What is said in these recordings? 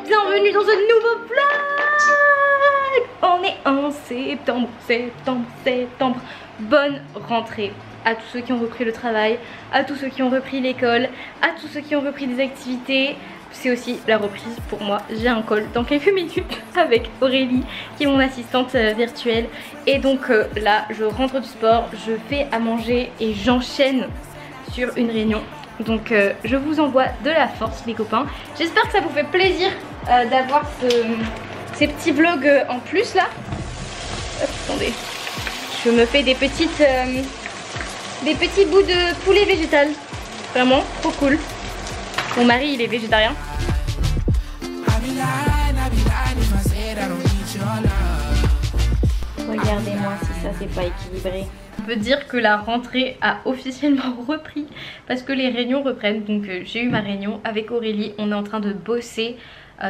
bienvenue dans ce nouveau vlog. On est en septembre. Bonne rentrée à tous ceux qui ont repris le travail, à tous ceux qui ont repris l'école, à tous ceux qui ont repris des activités. C'est aussi la reprise pour moi. J'ai un call dans quelques minutes avec Aurélie qui est mon assistante virtuelle. Et donc là je rentre du sport, je fais à manger et j'enchaîne sur une réunion. Donc je vous envoie de la force les copains. J'espère que ça vous fait plaisir d'avoir ces petits vlogs en plus là. Hop, attendez. Je me fais des petits bouts de poulet végétal. Vraiment trop cool. Mon mari il est végétarien. Regardez-moi si ça c'est pas équilibré. On peut dire que la rentrée a officiellement repris parce que les réunions reprennent. Donc j'ai eu ma réunion avec Aurélie. On est en train de bosser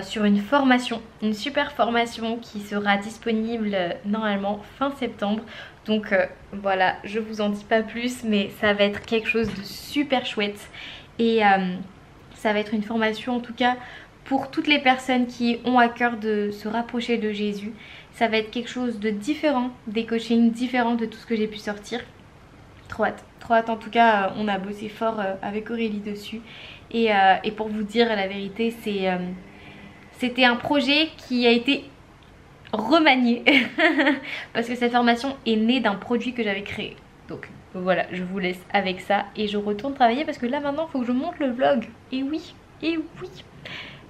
sur une formation, une super formation qui sera disponible normalement fin septembre. Donc voilà, je vous en dis pas plus, mais ça va être quelque chose de super chouette. Et ça va être une formation en tout cas pour toutes les personnes qui ont à cœur de se rapprocher de Jésus. Ça va être quelque chose de différent, des coachings différents de tout ce que j'ai pu sortir. Trop hâte en tout cas, on a bossé fort avec Aurélie dessus. Et pour vous dire la vérité, c'était un projet qui a été remanié parce que cette formation est née d'un produit que j'avais créé. Donc voilà, je vous laisse avec ça et je retourne travailler parce que là maintenant il faut que je monte le vlog. Et oui.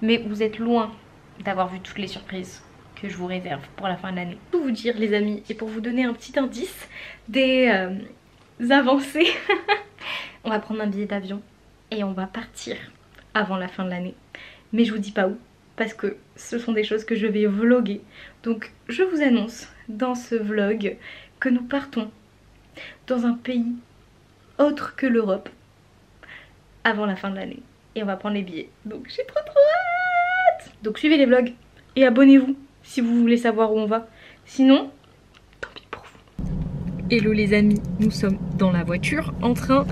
Mais vous êtes loin d'avoir vu toutes les surprises que je vous réserve pour la fin de l'année. Pour vous dire les amis et pour vous donner un petit indice des avancées, on va prendre un billet d'avion et on va partir avant la fin de l'année. Mais je vous dis pas où parce que ce sont des choses que je vais vlogger. Donc je vous annonce dans ce vlog que nous partons dans un pays autre que l'Europe avant la fin de l'année. Et on va prendre les billets. Donc j'ai trop hâte. Donc suivez les vlogs et abonnez-vous si vous voulez savoir où on va. Sinon, tant pis pour vous. Hello les amis, nous sommes dans la voiture en train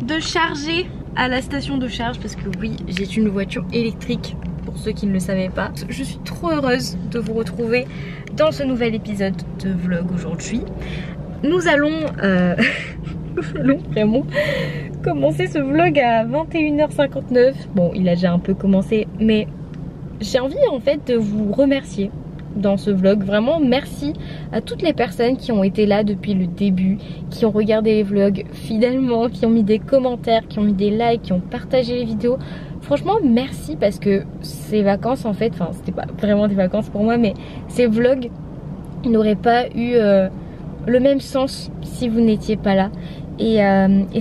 de charger à la station de charge. Parce que oui, j'ai une voiture électrique pour ceux qui ne le savaient pas. Je suis trop heureuse de vous retrouver dans ce nouvel épisode de vlog aujourd'hui. Nous allons vraiment commencer ce vlog à 21h59. Bon, il a déjà un peu commencé, mais j'ai envie en fait de vous remercier dans ce vlog. Vraiment merci à toutes les personnes qui ont été là depuis le début, qui ont regardé les vlogs fidèlement, qui ont mis des commentaires, qui ont mis des likes, qui ont partagé les vidéos. Franchement merci parce que ces vacances en fait, enfin c'était pas vraiment des vacances pour moi, mais ces vlogs n'auraient pas eu le même sens si vous n'étiez pas là. Et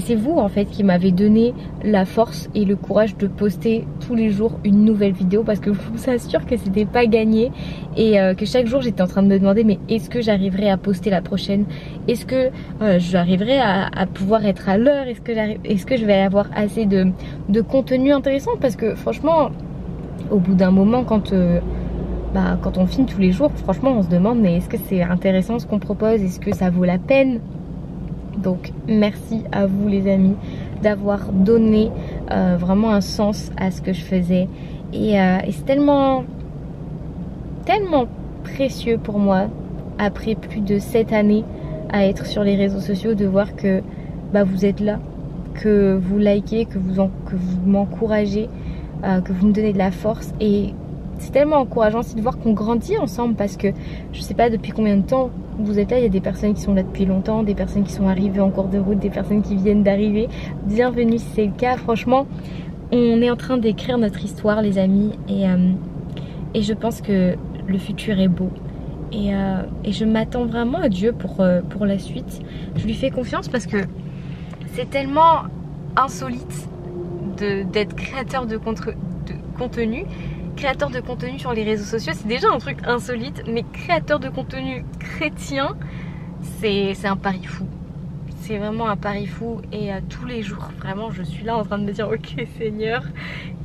c'est vous en fait qui m'avez donné la force et le courage de poster tous les jours une nouvelle vidéo, parce que je vous assure que c'était pas gagné et que chaque jour j'étais en train de me demander mais est-ce que j'arriverai à poster la prochaine, est-ce que j'arriverai à pouvoir être à l'heure, est-ce que je vais avoir assez de contenu intéressant, parce que franchement au bout d'un moment quand on filme tous les jours, franchement on se demande mais est-ce que c'est intéressant ce qu'on propose, est-ce que ça vaut la peine. Donc merci à vous les amis d'avoir donné vraiment un sens à ce que je faisais. Et c'est tellement précieux pour moi, après plus de 7 années à être sur les réseaux sociaux, de voir que vous êtes là, que vous likez, que vous m'encouragez, que vous me donnez de la force. Et c'est tellement encourageant aussi de voir qu'on grandit ensemble, parce que je sais pas depuis combien de temps vous êtes là. Il y a des personnes qui sont là depuis longtemps, des personnes qui sont arrivées en cours de route, des personnes qui viennent d'arriver. Bienvenue si c'est le cas. Franchement on est en train d'écrire notre histoire les amis, et je pense que le futur est beau, et je m'attends vraiment à Dieu pour la suite. Je lui fais confiance parce que c'est tellement insolite d'être créateur de contenu. Créateur de contenu sur les réseaux sociaux, c'est déjà un truc insolite, mais créateur de contenu chrétien, c'est un pari fou. C'est vraiment un pari fou, et tous les jours, vraiment, je suis là en train de me dire ok Seigneur,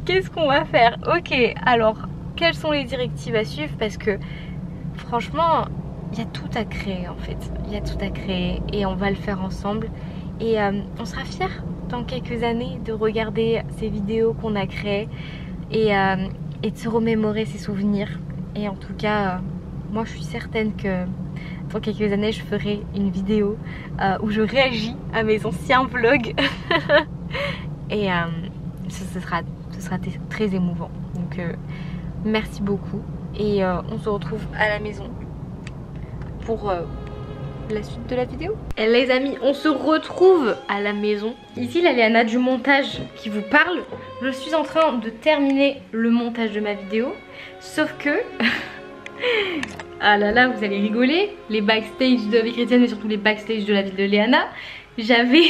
qu'est-ce qu'on va faire? Ok, alors, quelles sont les directives à suivre? Parce que franchement, il y a tout à créer en fait. Il y a tout à créer et on va le faire ensemble. Et on sera fiers dans quelques années de regarder ces vidéos qu'on a créées. Et et de se remémorer ses souvenirs. Et en tout cas, moi je suis certaine que dans quelques années je ferai une vidéo où je réagis à mes anciens vlogs. Et ce sera très émouvant. Donc merci beaucoup. Et on se retrouve à la maison pour la suite de la vidéo. Et les amis, on se retrouve à la maison. Ici la Léana du montage qui vous parle. Je suis en train de terminer le montage de ma vidéo. Sauf que ah là là, vous allez rigoler. Les backstage de la vie chrétienne, mais surtout les backstage de la vie de Léana, j'avais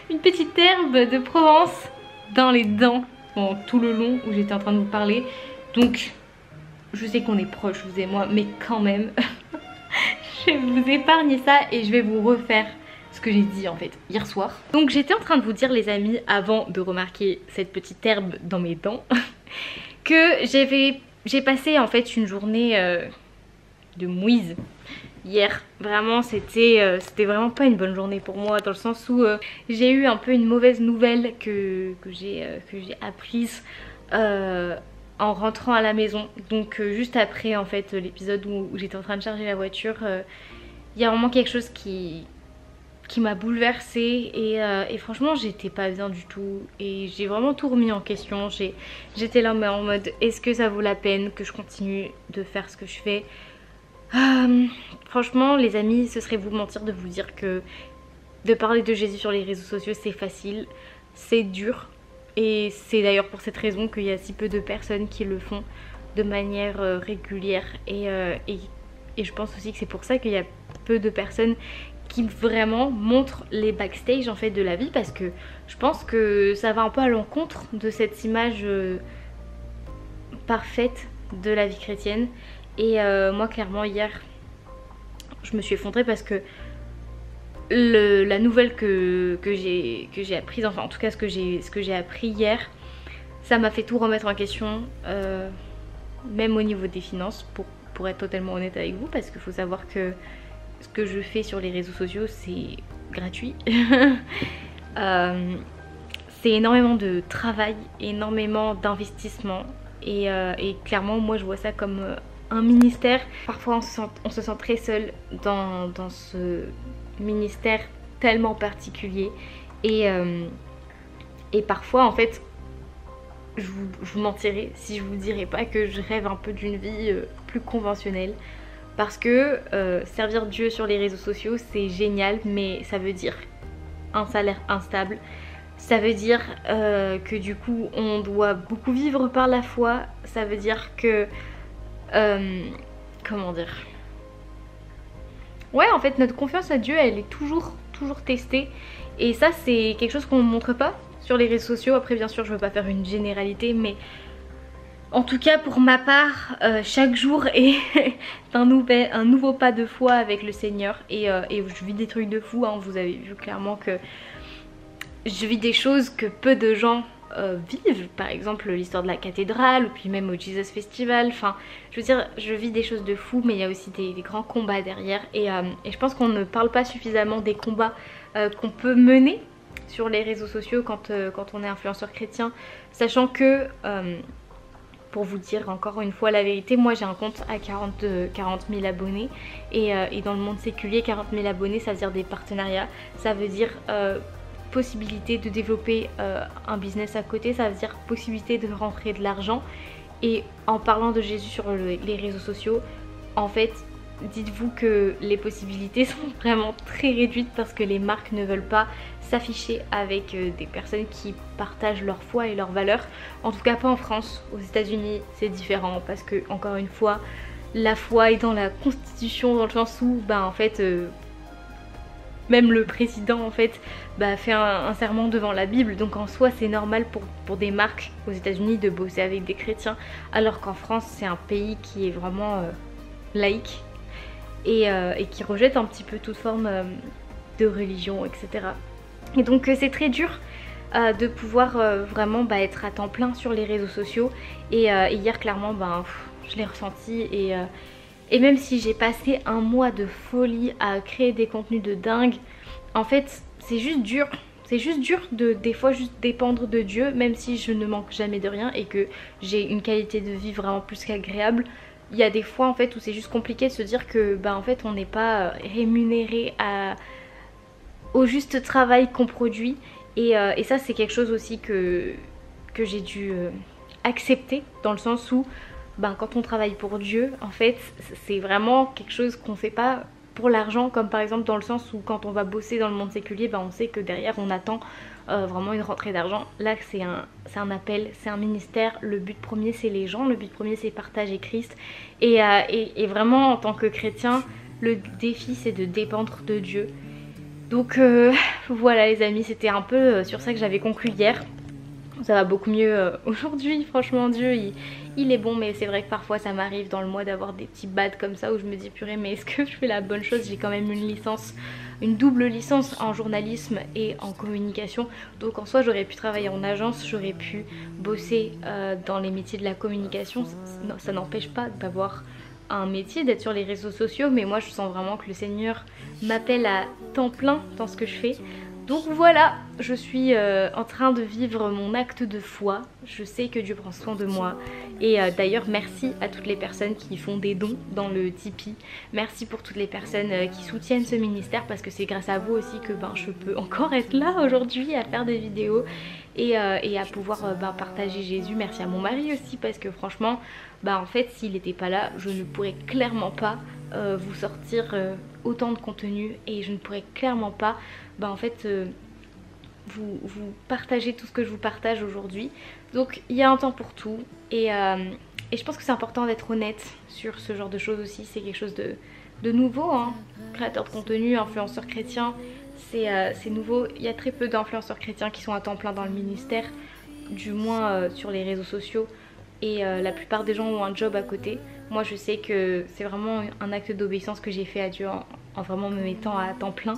une petite herbe de Provence dans les dents pendant tout le long où j'étais en train de vous parler. Donc je sais qu'on est proches vous et moi, mais quand même je vais vous épargner ça et je vais vous refaire ce que j'ai dit en fait hier soir. Donc j'étais en train de vous dire les amis, avant de remarquer cette petite herbe dans mes dents, que j'ai passé en fait une journée de mouise hier. Vraiment c'était vraiment pas une bonne journée pour moi, dans le sens où j'ai eu un peu une mauvaise nouvelle que j'ai apprise en rentrant à la maison. Donc juste après en fait l'épisode où j'étais en train de charger la voiture, il y a vraiment quelque chose qui m'a bouleversée et franchement j'étais pas bien du tout et j'ai vraiment tout remis en question. J'étais là mais en mode est-ce que ça vaut la peine que je continue de faire ce que je fais. Franchement les amis, ce serait vous mentir de vous dire que de parler de Jésus sur les réseaux sociaux c'est facile, c'est dur. Et c'est d'ailleurs pour cette raison qu'il y a si peu de personnes qui le font de manière régulière. Et je pense aussi que c'est pour ça qu'il y a peu de personnes qui vraiment montrent les backstage en fait de la vie. Parce que je pense que ça va un peu à l'encontre de cette image parfaite de la vie chrétienne. Et moi clairement hier je me suis effondrée parce que la nouvelle que j'ai apprise, enfin en tout cas ce que j'ai appris hier, ça m'a fait tout remettre en question, même au niveau des finances, pour être totalement honnête avec vous, parce qu'il faut savoir que ce que je fais sur les réseaux sociaux c'est gratuit. C'est énormément de travail, énormément d'investissement et clairement moi je vois ça comme un ministère. Parfois on se sent très seul dans ce ministère tellement particulier et parfois en fait je vous mentirais si je vous dirais pas que je rêve un peu d'une vie plus conventionnelle, parce que servir Dieu sur les réseaux sociaux c'est génial, mais ça veut dire un salaire instable, ça veut dire que du coup on doit beaucoup vivre par la foi, ça veut dire que comment dire, ouais en fait notre confiance à Dieu elle est toujours testée, et ça c'est quelque chose qu'on ne montre pas sur les réseaux sociaux. Après bien sûr je veux pas faire une généralité, mais en tout cas pour ma part chaque jour est un nouveau pas de foi avec le Seigneur et je vis des trucs de fou, hein. Vous avez vu clairement que je vis des choses que peu de gens vivent, par exemple l'histoire de la cathédrale ou puis même au Jesus Festival. Enfin je veux dire je vis des choses de fou, mais il y a aussi des grands combats derrière et je pense qu'on ne parle pas suffisamment des combats qu'on peut mener sur les réseaux sociaux quand on est influenceur chrétien, sachant que pour vous dire encore une fois la vérité, moi j'ai un compte à 40 000 abonnés et dans le monde séculier 40 000 abonnés ça veut dire des partenariats, ça veut dire possibilité de développer un business à côté, ça veut dire possibilité de rentrer de l'argent. Et en parlant de Jésus sur les réseaux sociaux, en fait dites-vous que les possibilités sont vraiment très réduites parce que les marques ne veulent pas s'afficher avec des personnes qui partagent leur foi et leurs valeurs. En tout cas pas en France. Aux États-Unis c'est différent parce que encore une fois la foi est dans la constitution, dans le sens où en fait même le président en fait fait un serment devant la Bible, donc en soi c'est normal pour des marques aux États-Unis de bosser avec des chrétiens, alors qu'en France c'est un pays qui est vraiment laïque et qui rejette un petit peu toute forme de religion, etc. Et donc c'est très dur de pouvoir vraiment être à temps plein sur les réseaux sociaux et hier clairement je l'ai ressenti et même si j'ai passé un mois de folie à créer des contenus de dingue, en fait c'est juste dur c'est juste dur de des fois juste dépendre de Dieu, même si je ne manque jamais de rien et que j'ai une qualité de vie vraiment plus qu'agréable. Il y a des fois en fait où c'est juste compliqué de se dire que en fait on n'est pas rémunéré au juste travail qu'on produit et ça c'est quelque chose aussi que j'ai dû accepter, dans le sens où quand on travaille pour Dieu en fait c'est vraiment quelque chose qu'on fait pas pour l'argent, comme par exemple dans le sens où quand on va bosser dans le monde séculier, on sait que derrière on attend vraiment une rentrée d'argent. Là c'est un appel, c'est un ministère, le but premier c'est les gens, le but premier c'est partager Christ et vraiment en tant que chrétien le défi c'est de dépendre de Dieu. Donc voilà les amis, c'était un peu sur ça que j'avais conclu hier. Ça va beaucoup mieux aujourd'hui, franchement Dieu il est bon, mais c'est vrai que parfois ça m'arrive dans le mois d'avoir des petits bads comme ça où je me dis purée mais est-ce que je fais la bonne chose? J'ai quand même une licence, une double licence en journalisme et en communication, donc en soi j'aurais pu travailler en agence, j'aurais pu bosser dans les métiers de la communication, ça n'empêche pas d'avoir un métier, d'être sur les réseaux sociaux, mais moi je sens vraiment que le Seigneur m'appelle à temps plein dans ce que je fais. Donc voilà, je suis en train de vivre mon acte de foi. Je sais que Dieu prend soin de moi. Et d'ailleurs, merci à toutes les personnes qui font des dons dans le Tipeee. Merci pour toutes les personnes qui soutiennent ce ministère, parce que c'est grâce à vous aussi que je peux encore être là aujourd'hui à faire des vidéos et à pouvoir partager Jésus. Merci à mon mari aussi, parce que franchement, en fait, s'il n'était pas là, je ne pourrais clairement pas vous sortir autant de contenu et je ne pourrais clairement pas en fait vous partager tout ce que je vous partage aujourd'hui. Donc il y a un temps pour tout et je pense que c'est important d'être honnête sur ce genre de choses aussi. C'est quelque chose de nouveau, hein. Créateur de contenu, influenceur chrétien, c'est nouveau. Il y a très peu d'influenceurs chrétiens qui sont à temps plein dans le ministère, du moins sur les réseaux sociaux, et la plupart des gens ont un job à côté. Moi je sais que c'est vraiment un acte d'obéissance que j'ai fait à Dieu en vraiment me mettant à temps plein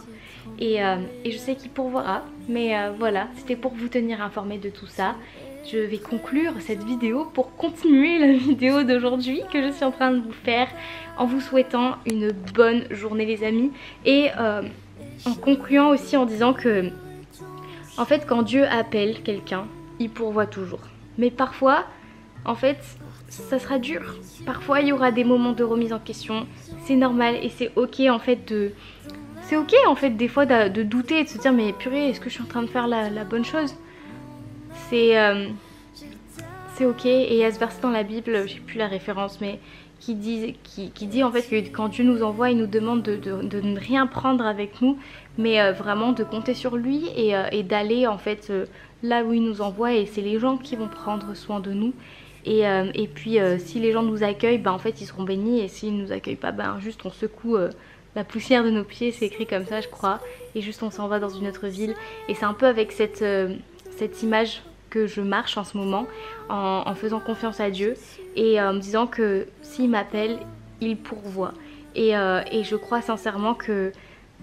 et je sais qu'il pourvoira, mais voilà, c'était pour vous tenir informé de tout ça. Je vais conclure cette vidéo pour continuer la vidéo d'aujourd'hui que je suis en train de vous faire, en vous souhaitant une bonne journée les amis, et en concluant aussi en disant que en fait quand Dieu appelle quelqu'un, il pourvoit toujours, mais parfois en fait ça sera dur, parfois il y aura des moments de remise en question, c'est normal et c'est ok en fait c'est ok en fait des fois de douter et de se dire mais purée, est-ce que je suis en train de faire la bonne chose? C'est ok. Et il y a ce verset dans la Bible, j'ai plus la référence, mais qui dit en fait que quand Dieu nous envoie, il nous demande de ne rien prendre avec nous, mais vraiment de compter sur lui et d'aller en fait là où il nous envoie, et c'est les gens qui vont prendre soin de nous. Et puis si les gens nous accueillent, en fait ils seront bénis, et s'ils nous accueillent pas, juste on secoue la poussière de nos pieds, c'est écrit comme ça je crois, et juste on s'en va dans une autre ville. Et c'est un peu avec cette image que je marche en ce moment, en faisant confiance à Dieu et en me disant que s'il m'appelle, il pourvoit. Et je crois sincèrement que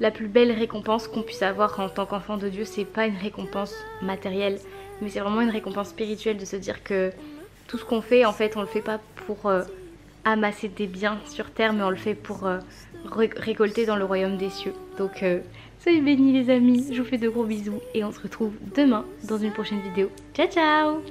la plus belle récompense qu'on puisse avoir en tant qu'enfant de Dieu, c'est pas une récompense matérielle, mais c'est vraiment une récompense spirituelle, de se dire que tout ce qu'on fait, en fait, on le fait pas pour amasser des biens sur terre, mais on le fait pour récolter dans le royaume des cieux. Donc soyez bénis les amis, je vous fais de gros bisous et on se retrouve demain dans une prochaine vidéo. Ciao ciao!